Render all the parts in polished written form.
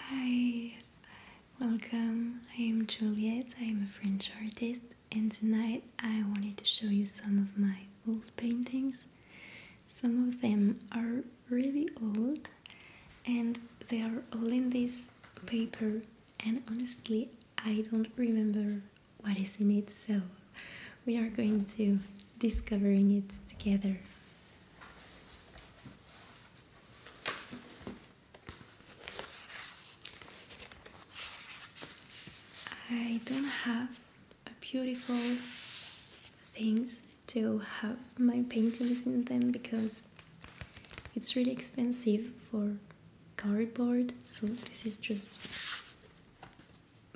Hi, welcome. I am Juliet. I am a French artist, and tonight I wanted to show you some of my old paintings. Some of them are really old, and they are all in this paper, and honestly, I don't remember what is in it, so we are going to discovering it together. I don't have a beautiful things to have my paintings in them because it's really expensive for cardboard, so this is just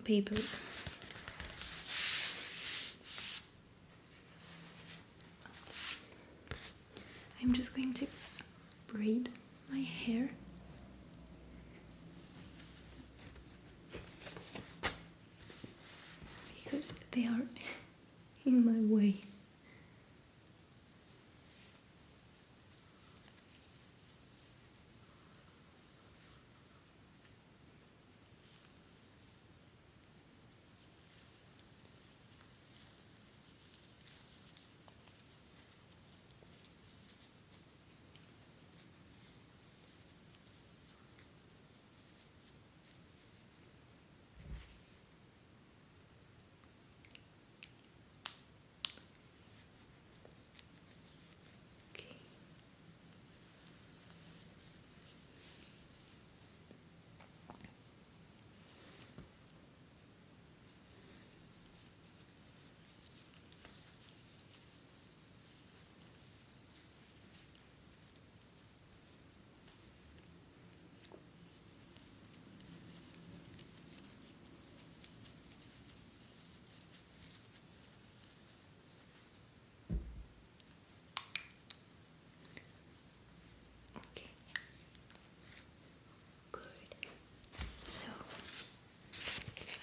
paper. I'm just going to braid my hair. Because they are in my way.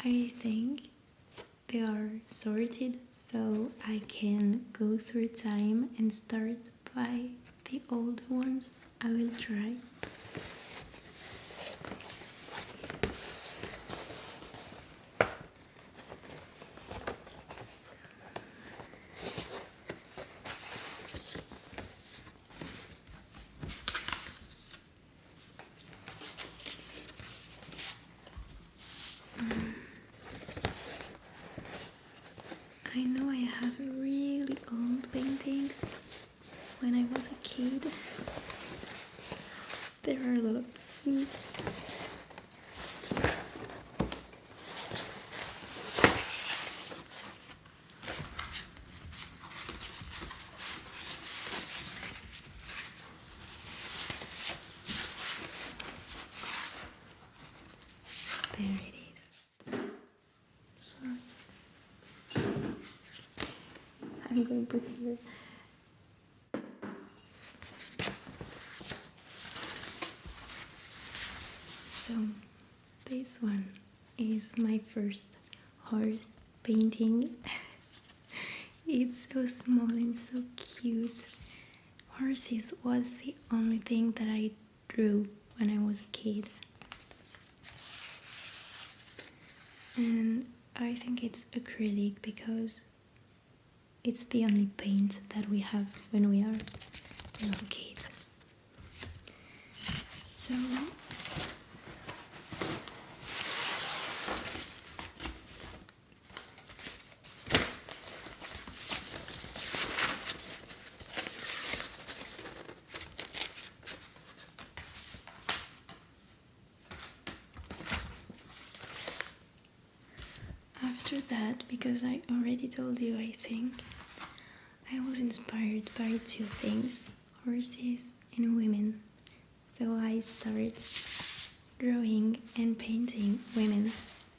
I think they are sorted, so I can go through time and start by the old ones. I will try. I know I have really old paintings when I was a kid. There are a lot of things. There it is. Sorry. I'm going to put here. So this one is my first horse painting. It's so small and so cute. Horses was the only thing that I drew when I was a kid. And I think it's acrylic because it's the only paint that we have when we are little kids. So after that, because I already told you, I think, I was inspired by two things, horses and women. So I started drawing and painting women,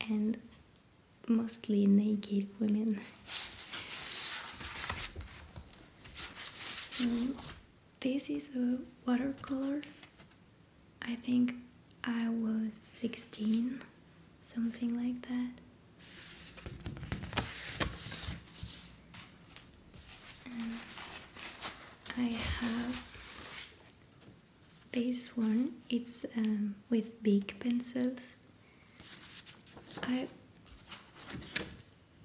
and mostly naked women. So this is a watercolor. I think I was 16, something like that. I have this one. It's with big pencils,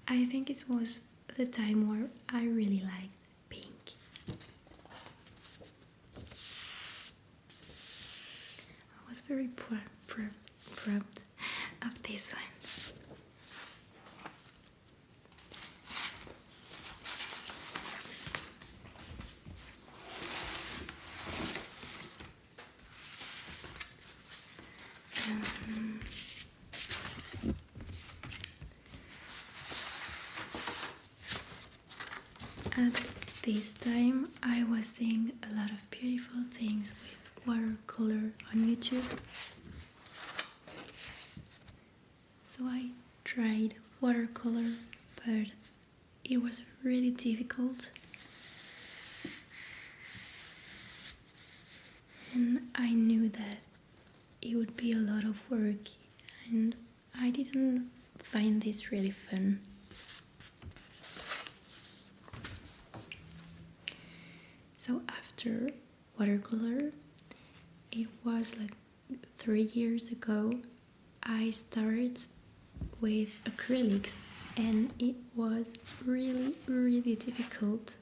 I think it was the time where I really liked pink. I was very proud of this one. At this time, I was seeing a lot of beautiful things with watercolor on YouTube. So I tried watercolor, but it was really difficult. And I knew that it would be a lot of work, and I didn't find this really fun. So after watercolor, it was like 3 years ago, I started with acrylics, and it was really difficult.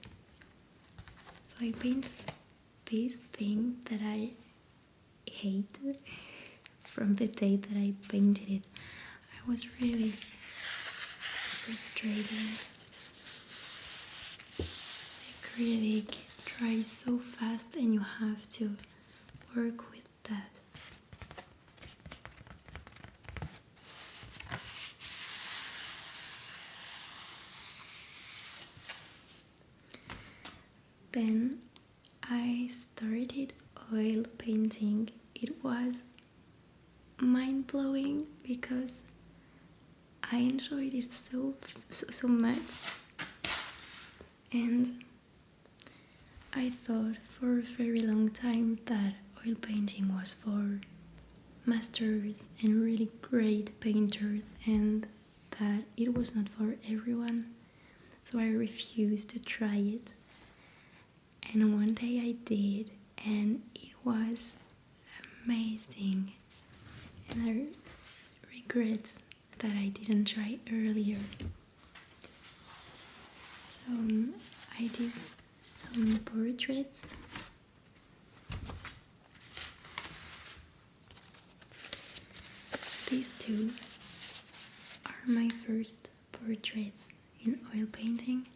So I painted this thing that I hate from the day that I painted it. I was really frustrated. Acrylic dries so fast and you have to work with that. Then I started oil painting. It was mind-blowing because I enjoyed it so much, and I thought for a very long time that oil painting was for masters and really great painters, and that it was not for everyone. So I refused to try it. And one day I did, and it was amazing. And I regret that I didn't try earlier. So I did some portraits. These two are my first portraits in oil painting.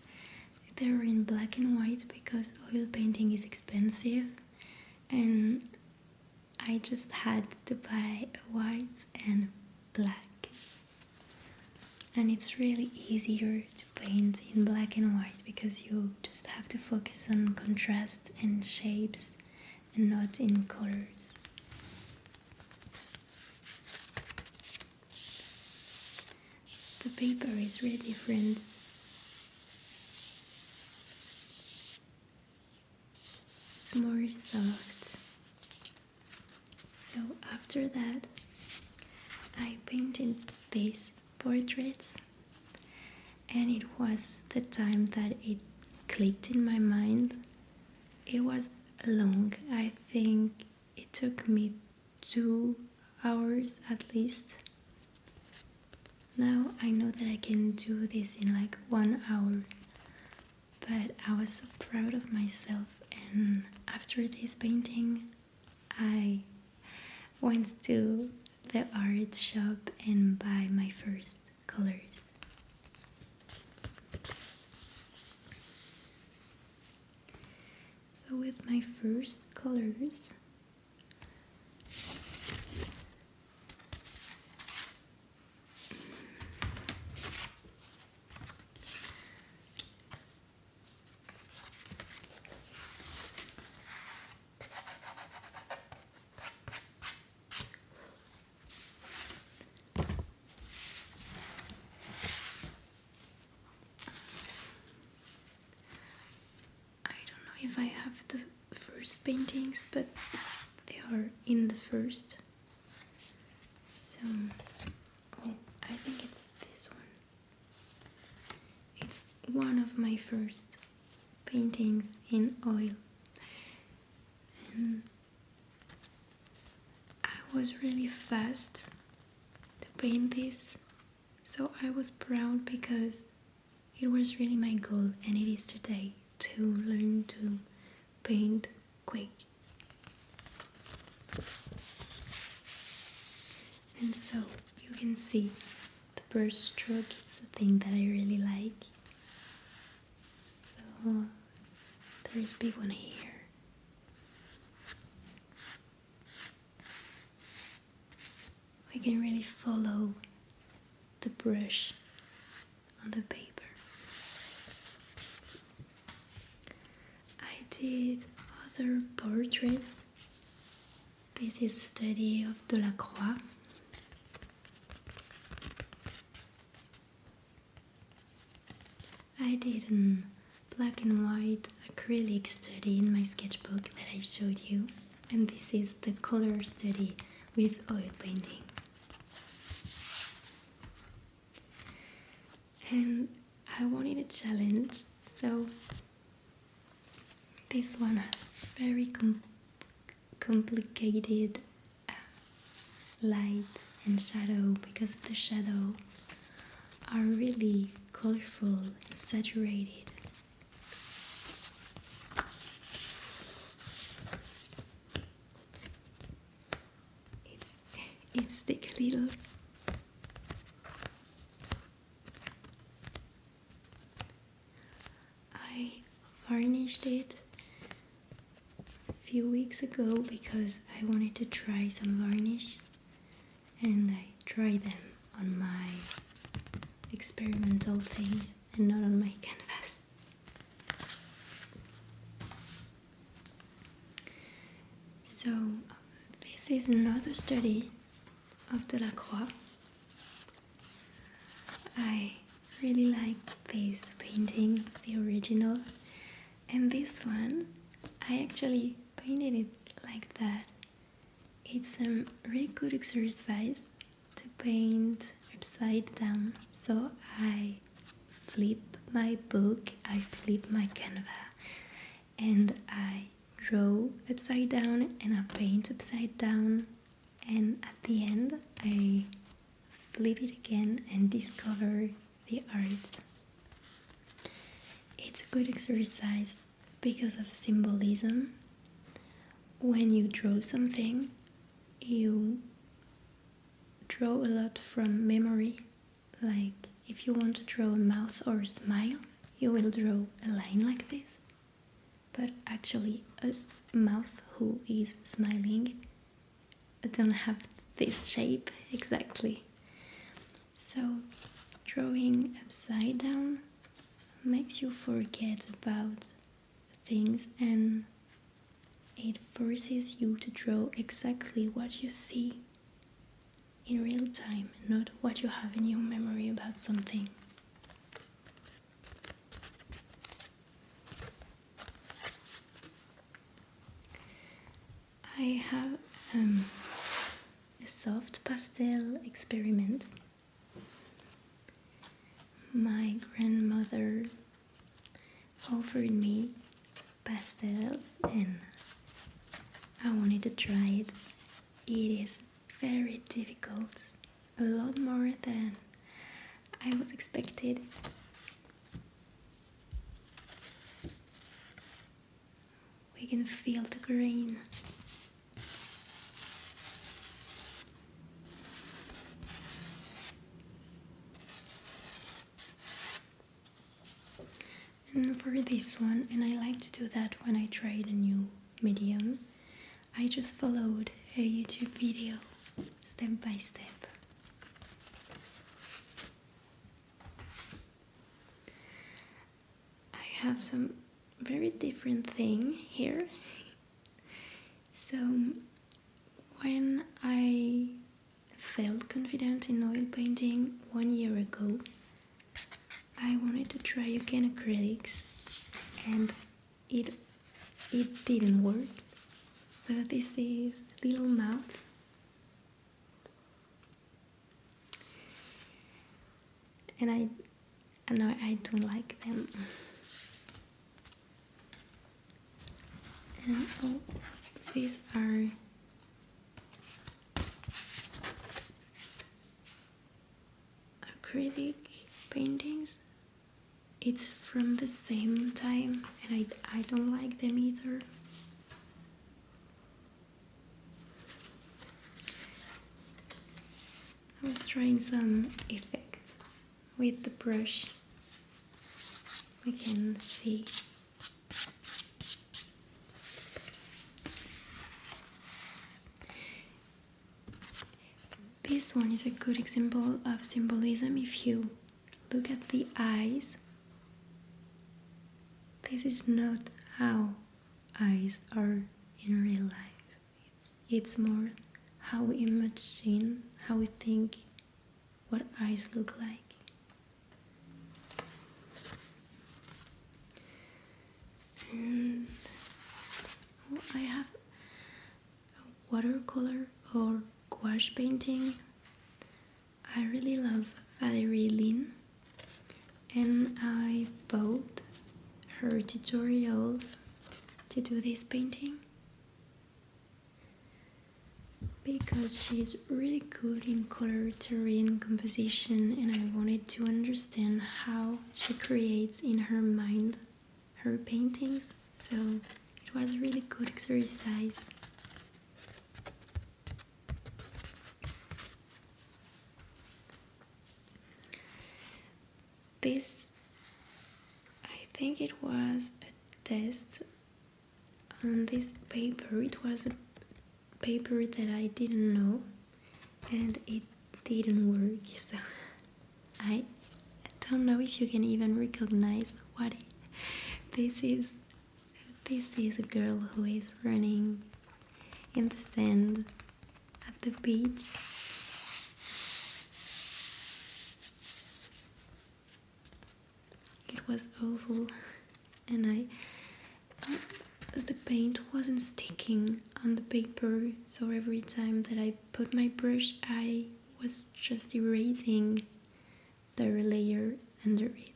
They were in black and white because oil painting is expensive, and I just had to buy a white and black. And it's really easier to paint in black and white because you just have to focus on contrast and shapes and not in colors. The paper is really different. It's more soft. So after that, I painted these portraits, and it was the time that it clicked in my mind. It was long. I think it took me 2 hours at least. Now I know that I can do this in like 1 hour, but I was so proud of myself, and after this painting I went to the art shop and buy my first colors. So with my first colors, if I have the first paintings, but they are in the first. So, I think it's this one. It's one of my first paintings in oil. And I was really fast to paint this So I was proud because it was really my goal, and it is today, to learn to paint quick. And so you can see the brush stroke is a thing that I really like. So there's a big one here. We can really follow the brush on the paper. I did other portraits. This is a study of Delacroix. I did a black and white acrylic study in my sketchbook that I showed you, and this is the color study with oil painting. And I wanted a challenge, so this one has a very complicated light and shadow, because the shadow are really colorful and saturated. It's stick a little. I varnished it a few weeks ago because I wanted to try some varnish, and I tried them on my experimental things and not on my canvas. So this is another study of Delacroix. I really like this painting, the original, and this one I actually painted it like that. It's a really good exercise to paint upside down. So I flip my book, I flip my canvas, and I draw upside down and I paint upside down, and at the end I flip it again and discover the art. It's a good exercise because of symbolism. When you draw something, you draw a lot from memory. Like if you want to draw a mouth or a smile, you will draw a line like this, but actually a mouth who is smiling don't have this shape exactly. So drawing upside down makes you forget about things, and it forces you to draw exactly what you see in real time, not what you have in your memory about something. I have a soft pastel experiment. My grandmother offered me pastels and I wanted to try it. It is very difficult, a lot more than I was expected. We can feel the grain. And for this one, and I like to do that when I try a new medium, I just followed a YouTube video step by step. I have some very different thing here. So when I felt confident in oil painting 1 year ago, I wanted to try again acrylics, and it didn't work. So this is little mouth. And I know I don't like them. And oh, these are acrylic paintings. It's from the same time and I don't like them either. I was trying some effects with the brush. We can see. This one is a good example of symbolism. If you look at the eyes, this is not how eyes are in real life. It's more how we imagine, how we think what eyes look like. And I have a watercolor or gouache painting. I really love Valerine, and I bought her tutorial to do this painting because she's really good in color, terrain, composition, and I wanted to understand how she creates in her mind her paintings, so it was a really good exercise. This, I think it was a test on this paper. It was a paper that I didn't know and it didn't work, so I don't know if you can even recognize what this is. This is a girl who is running in the sand at the beach. It was awful, and the paint wasn't sticking on the paper, so every time that I put my brush I was just erasing the layer under it.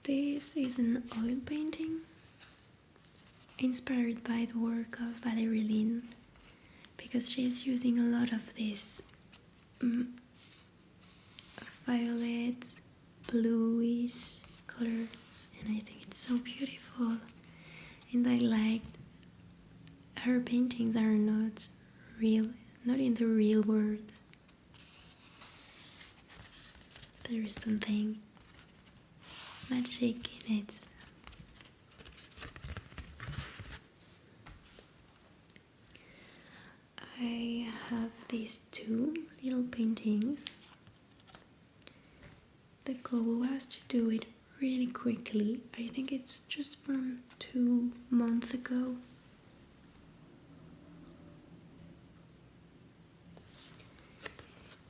This is an oil painting inspired by the work of Valerine, because she's using a lot of this violet, bluish color, and I think it's so beautiful. And I like her paintings are not real, not in the real world. There is something magic in it. I have these two little paintings. The goal was to do it really quickly. I think it's just from 2 months ago.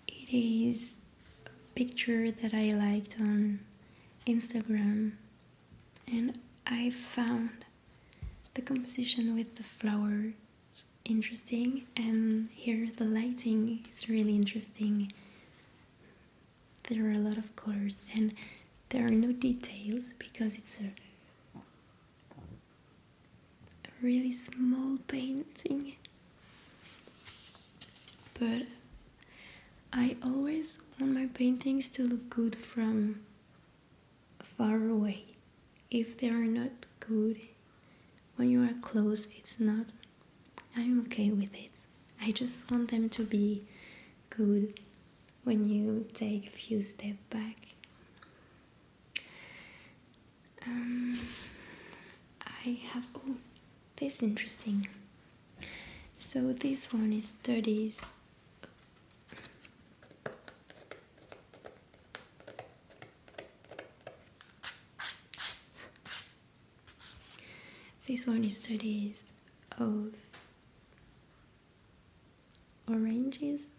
It is a picture that I liked on Instagram, and I found the composition with the flowers interesting, and here the lighting is really interesting. There are a lot of colors and there are no details because it's a really small painting, but I always want my paintings to look good from far away. If they are not good when you are close, it's not. I'm okay with it. I just want them to be good when you take a few steps back. I have, oh, this is interesting. So this one is studies. This one is studies of oranges.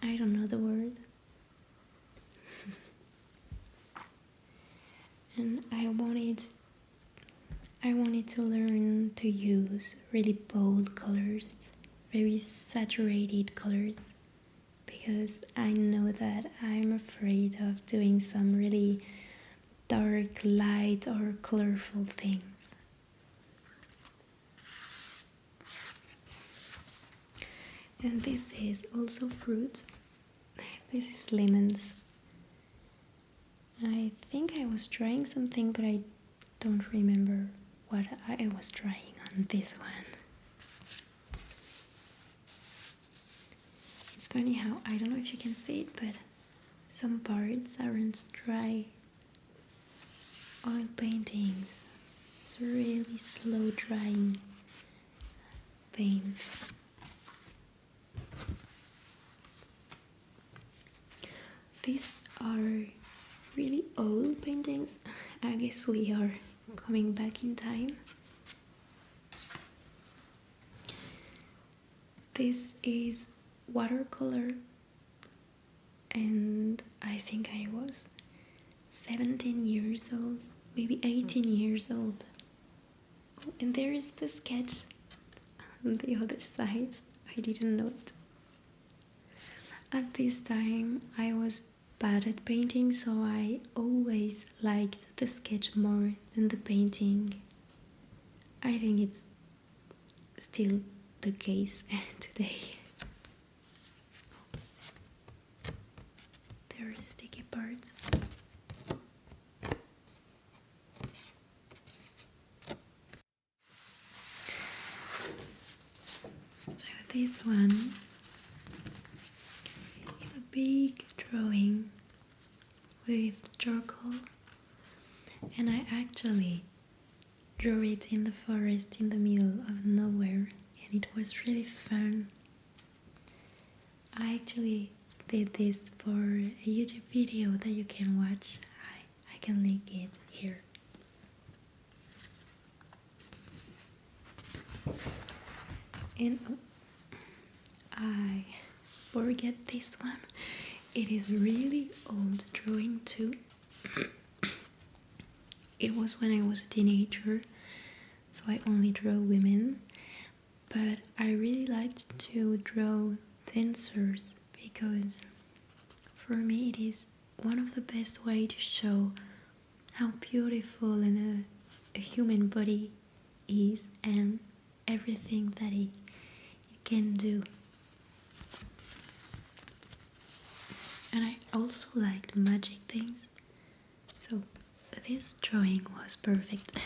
I don't know the word. And I wanted to learn to use really bold colors, very saturated colors, because I know that I'm afraid of doing some really dark, light or colorful things. And this is also fruit. This is lemons. I think I was trying something, but I don't remember what I was trying on this one. It's funny how, I don't know if you can see it, but some parts aren't dry. Oil paintings. It's really slow drying paint. These are really old paintings. I guess we are coming back in time. This is watercolor, and I think I was 17 years old, maybe 18 years old. Oh, and there is the sketch on the other side. I didn't know it. At this time I was bad at painting, so I always liked the sketch more than the painting. I think it's still the case today. There are sticky parts. So this one is a big drawing with charcoal, and I actually drew it in the forest in the middle of nowhere, and it was really fun. I actually did this for a YouTube video that you can watch. I can link it here. And oh, I forget this one. It is really old drawing too. It was when I was a teenager, so I only drew women, but I really liked to draw dancers because for me it is one of the best way to show how beautiful a human body is and everything that it can do. And I also liked magic things, so this drawing was perfect.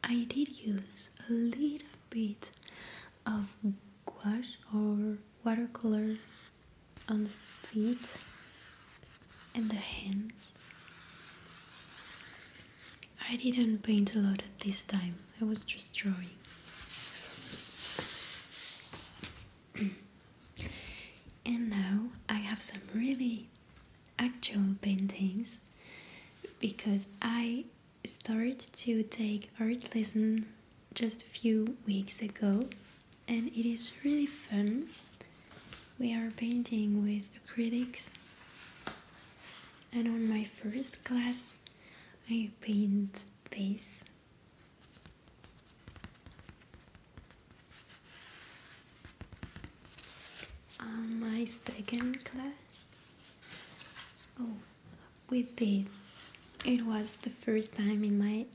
I did use a little bit of gouache or watercolor on the feet and the hands. I didn't paint a lot at this time, I was just drawing. And now I have some really actual paintings because I started to take art lesson just a few weeks ago, and it is really fun. We are painting with acrylics, and on my first class I paint this. On my second class, with this, it was the first time in my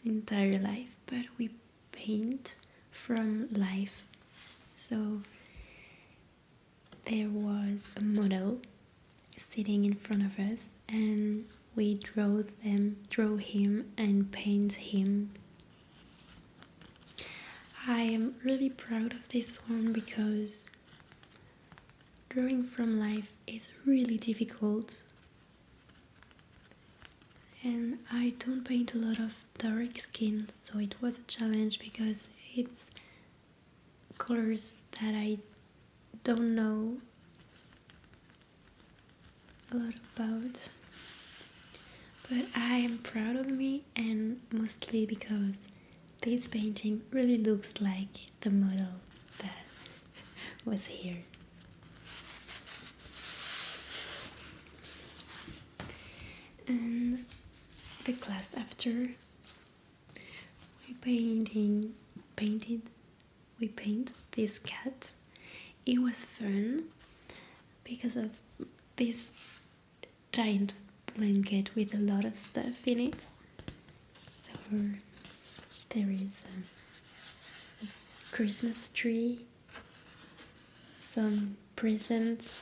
entire life, but we paint from life. So there was a model sitting in front of us, and we draw him and paint him. I am really proud of this one because drawing from life is really difficult, and I don't paint a lot of dark skin, so it was a challenge because it's colors that I don't know a lot about. But I am proud of me, and mostly because this painting really looks like the model that was here. And the class after, we paint this cat. It was fun because of this giant blanket with a lot of stuff in it. So there is Christmas tree, some presents,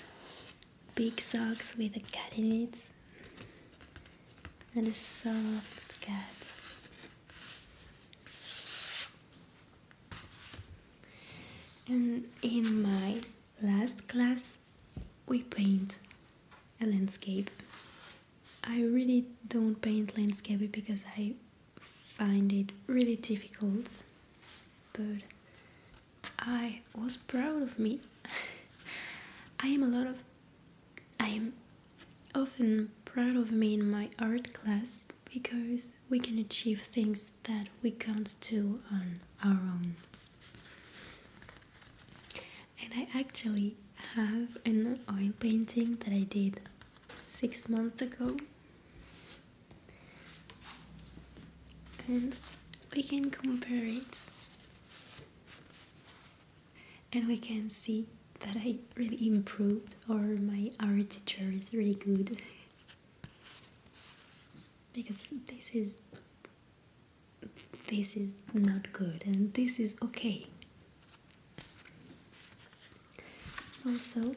big socks with a cat in it, and a soft cat. And in my last class, we paint a landscape. I really don't paint landscape because I find it really difficult, but I was proud of me. I am often proud of me in my art class because we can achieve things that we can't do on our own. And I actually have an oil painting that I did 6 months ago, and we can compare it and we can see that I really improved, or my art teacher is really good. Because this is not good and this is okay. Also,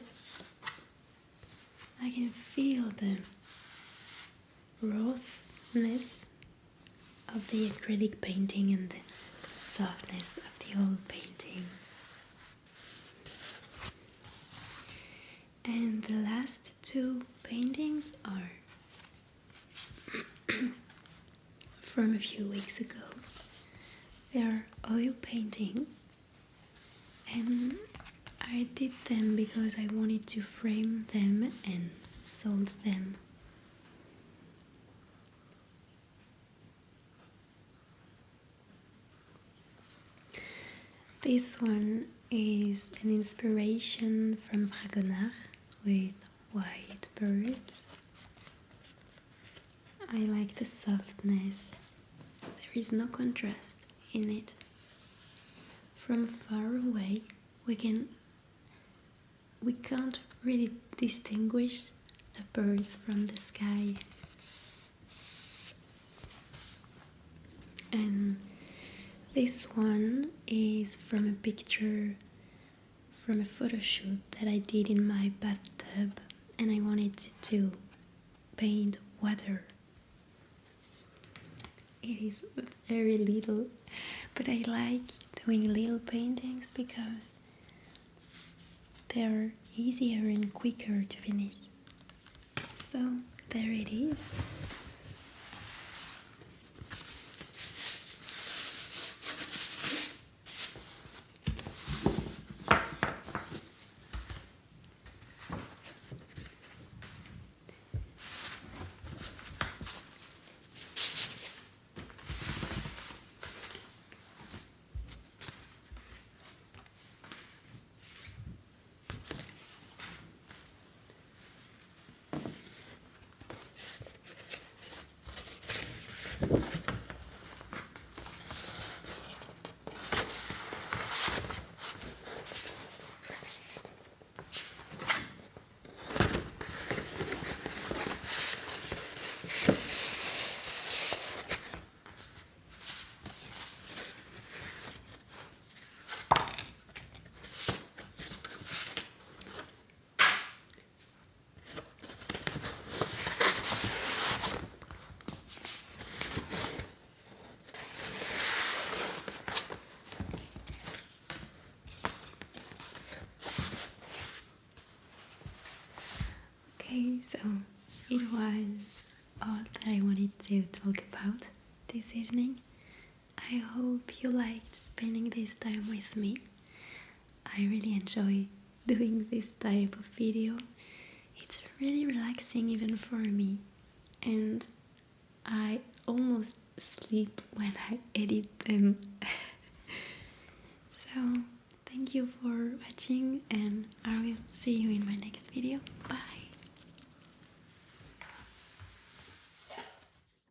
I can feel the roughness of the acrylic painting and the softness of the oil painting. And the last two paintings are from a few weeks ago. They are oil paintings, and I did them because I wanted to frame them and sold them. This one is an inspiration from Fragonard with white birds. I like the softness. There is no contrast in it. From far away, we can't really distinguish the birds from the sky. And this one is from a picture from a photo shoot that I did in my bathtub, and I wanted to paint water. It is very little, but I like doing little paintings because they're easier and quicker to finish. So there it is. Okay, so it was all that I wanted to talk about this evening. I hope you liked spending this time with me. I really enjoy doing this type of video. It's really relaxing even for me, and I almost sleep when I edit them. So thank you for watching, and I will see you in my next video. Bye!